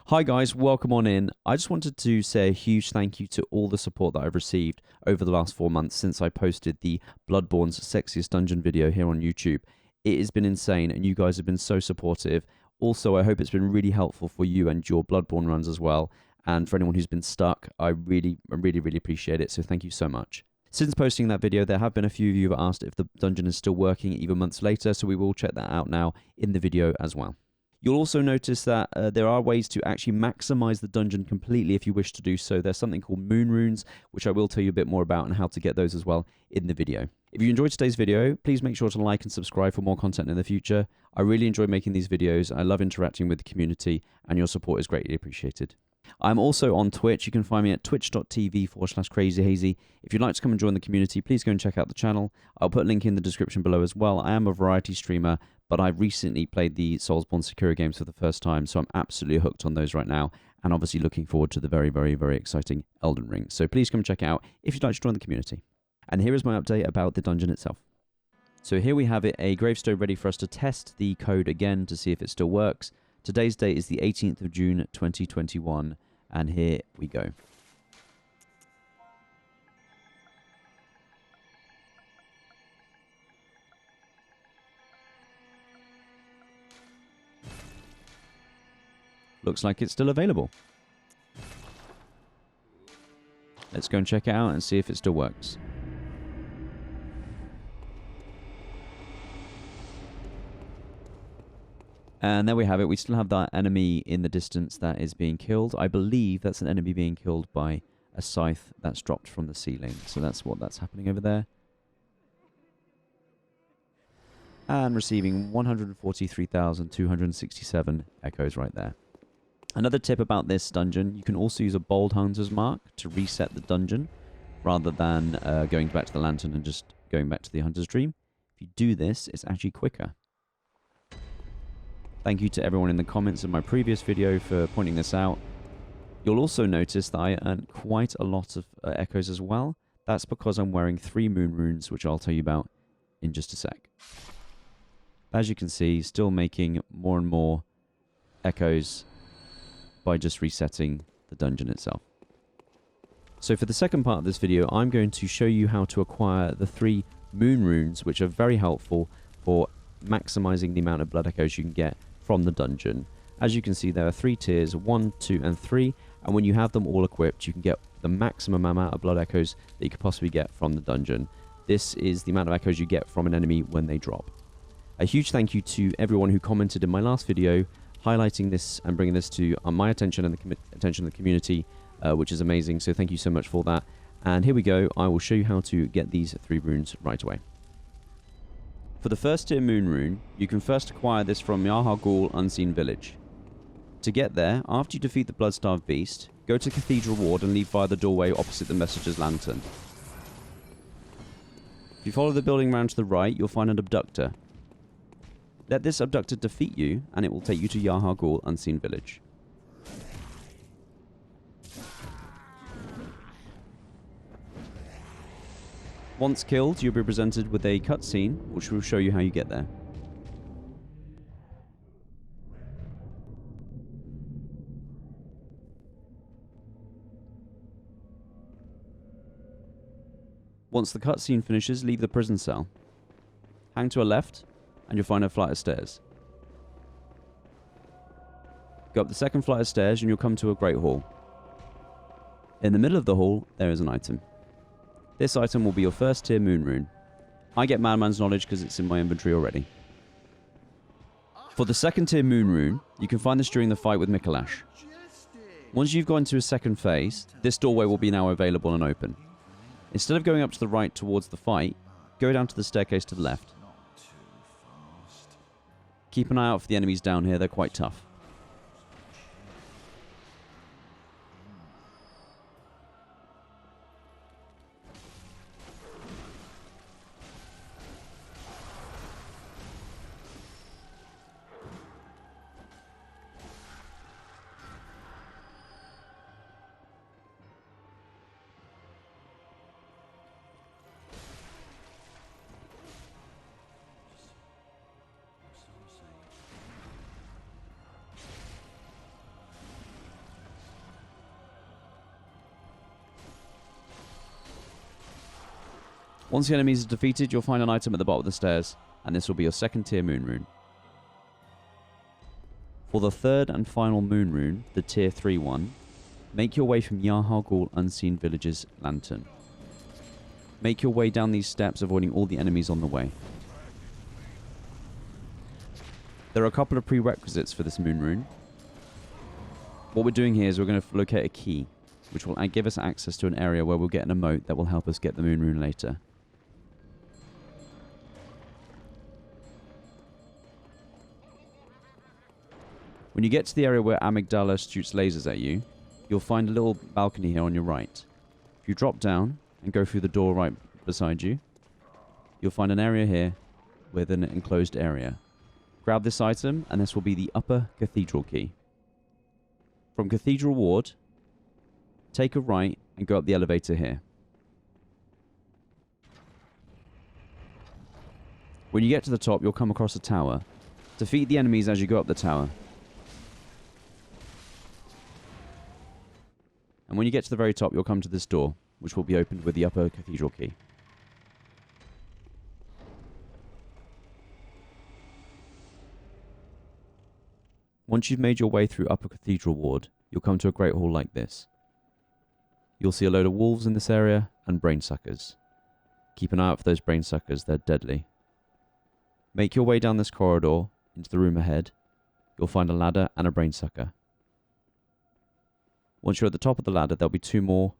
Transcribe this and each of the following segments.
Hi guys, welcome on in. I just wanted to say a huge thank you to all the support that I've received over the last 4 months since I posted the Bloodborne's Sexiest Dungeon video here on YouTube. It has been insane and you guys have been so supportive. Also, I hope it's been really helpful for you and your Bloodborne runs as well. And for anyone who's been stuck, I really appreciate it. So thank you so much. Since posting that video, there have been a few of you who have asked if the dungeon is still working even months later, so we will check that out now in the video as well. You'll also notice that there are ways to actually maximize the dungeon completely if you wish to do so. There's something called Moon Runes, which I will tell you a bit more about and how to get those as well in the video. If you enjoyed today's video, please make sure to like and subscribe for more content in the future. I really enjoy making these videos. I love interacting with the community and your support is greatly appreciated. I'm also on Twitch. You can find me at twitch.tv/crazyhazy. If you'd like to come and join the community, please go and check out the channel. I'll put a link in the description below as well. I am a variety streamer, but I recently played the souls-borne Secura games for the first time, so I'm absolutely hooked on those right now, and obviously looking forward to the very exciting Elden Ring. So please come check it out if you'd like to join the community. And here is my update about the dungeon itself. So here we have it, a gravestone ready for us to test the code again to see if it still works. Today's date is the 18th of June 2021, and here we go. Looks like it's still available. Let's go and check it out and see if it still works. And there we have it. We still have that enemy in the distance that is being killed. I believe that's an enemy being killed by a scythe that's dropped from the ceiling. So that's happening over there. And receiving 143,267 echoes right there. Another tip about this dungeon, you can also use a bold hunter's mark to reset the dungeon rather than going back to the lantern and just going back to the hunter's dream. If you do this, it's actually quicker. Thank you to everyone in the comments of my previous video for pointing this out. You'll also notice that I earned quite a lot of echoes as well. That's because I'm wearing 3 Moon Runes, which I'll tell you about in just a sec. As you can see, still making more and more echoes by just resetting the dungeon itself. So for the second part of this video, I'm going to show you how to acquire the 3 Moon Runes, which are very helpful for maximizing the amount of blood echoes you can get from the dungeon. As you can see, there are 3 tiers, 1, 2, and 3, and when you have them all equipped, you can get the maximum amount of blood echoes that you could possibly get from the dungeon. This is the amount of echoes you get from an enemy when they drop. A huge thank you to everyone who commented in my last video, highlighting this and bringing this to my attention and the attention of the community, which is amazing, so thank you so much for that. And here we go, I will show you how to get these 3 runes right away. For the first tier Moon Rune, you can first acquire this from Yahar'gul Unseen Village. To get there, after you defeat the Blood-Starved Beast, go to Cathedral Ward and leave via the doorway opposite the Messenger's Lantern. If you follow the building round to the right, you'll find an abductor. Let this abductor defeat you, and it will take you to Yahar'gul Unseen Village. Once killed, you'll be presented with a cutscene, which will show you how you get there. Once the cutscene finishes, leave the prison cell. Hang to a left, and you'll find a flight of stairs. Go up the second flight of stairs, and you'll come to a great hall. In the middle of the hall, there is an item. This item will be your first tier Moon Rune. I get Madman's Knowledge because it's in my inventory already. For the second tier Moon Rune, you can find this during the fight with Mikolash. Once you've gone to a second phase, this doorway will be now available and open. Instead of going up to the right towards the fight, go down to the staircase to the left. Keep an eye out for the enemies down here, they're quite tough. Once the enemies are defeated, you'll find an item at the bottom of the stairs, and this will be your second tier Moon Rune. For the third and final Moon Rune, the tier 3 one, make your way from Yarhal Ghul Unseen Village's Lantern. Make your way down these steps, avoiding all the enemies on the way. There are a couple of prerequisites for this Moon Rune. What we're doing here is we're going to locate a key, which will give us access to an area where we'll get an emote that will help us get the Moon Rune later. When you get to the area where Amygdala shoots lasers at you, you'll find a little balcony here on your right. If you drop down and go through the door right beside you, you'll find an area here with an enclosed area. Grab this item, and this will be the upper cathedral key. From Cathedral Ward, take a right and go up the elevator here. When you get to the top, you'll come across a tower. Defeat the enemies as you go up the tower. And when you get to the very top, you'll come to this door, which will be opened with the upper cathedral key. Once you've made your way through Upper Cathedral Ward, you'll come to a great hall like this. You'll see a load of wolves in this area and brain suckers. Keep an eye out for those brain suckers, they're deadly. Make your way down this corridor into the room ahead. You'll find a ladder and a brain sucker. Once you're at the top of the ladder, there'll be 2 more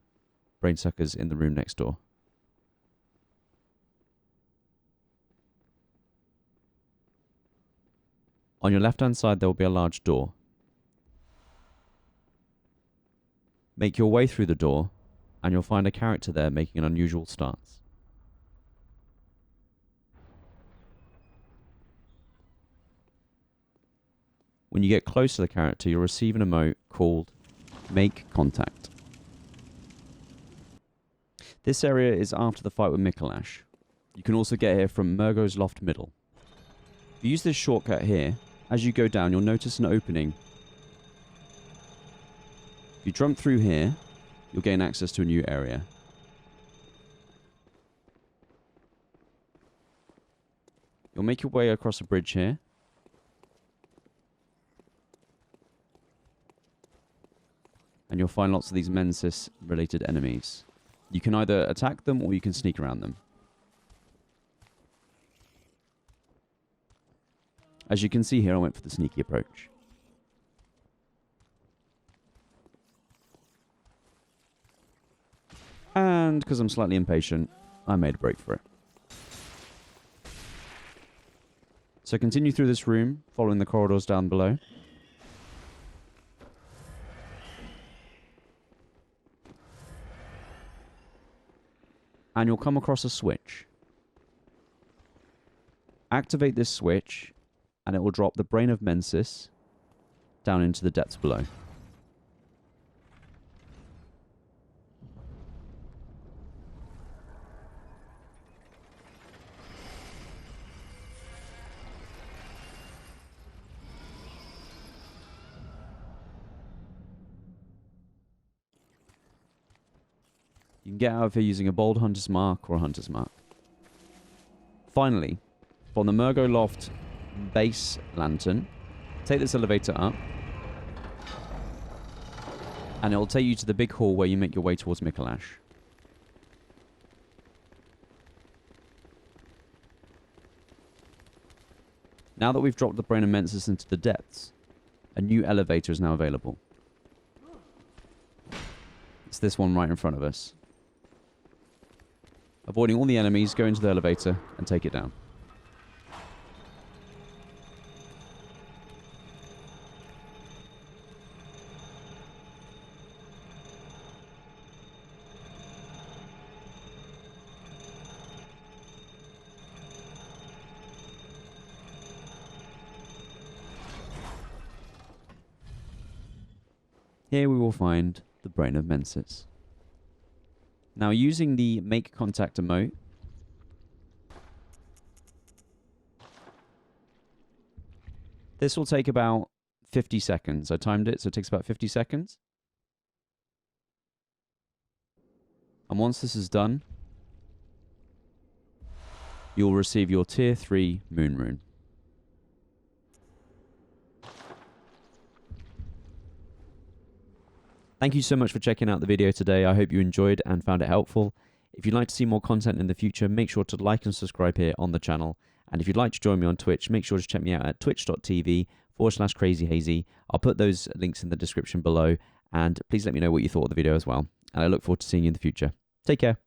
brain suckers in the room next door. On your left-hand side, there will be a large door. Make your way through the door, and you'll find a character there making an unusual stance. When you get close to the character, you'll receive an emote called Make Contact. This area is after the fight with Mikolash. You can also get here from Murgo's Loft Middle. If you use this shortcut here, as you go down, you'll notice an opening. If you jump through here, you'll gain access to a new area. You'll make your way across a bridge here. And you'll find lots of these Mensis-related enemies. You can either attack them or you can sneak around them. As you can see here, I went for the sneaky approach. And because I'm slightly impatient, I made a break for it. So continue through this room, following the corridors down below. And you'll come across a switch. Activate this switch, and it will drop the Brain of Mensis down into the depths below. You can get out of here using a Bold Hunter's Mark or a Hunter's Mark. Finally, from the Murgo Loft base lantern, take this elevator up, and it will take you to the big hall where you make your way towards Mikolash. Now that we've dropped the Brain of Mensis into the depths, a new elevator is now available. It's this one right in front of us. Avoiding all the enemies, go into the elevator and take it down. Here we will find the Brain of Mensis. Now, using the Make Contact emote, this will take about 50 seconds. I timed it, so it takes about 50 seconds. And once this is done, you'll receive your Tier 3 Moon Rune. Thank you so much for checking out the video today. I hope you enjoyed and found it helpful. If you'd like to see more content in the future, make sure to like and subscribe here on the channel. And if you'd like to join me on Twitch, make sure to check me out at twitch.tv/crazyhazy. I'll put those links in the description below. And please let me know what you thought of the video as well. And I look forward to seeing you in the future. Take care.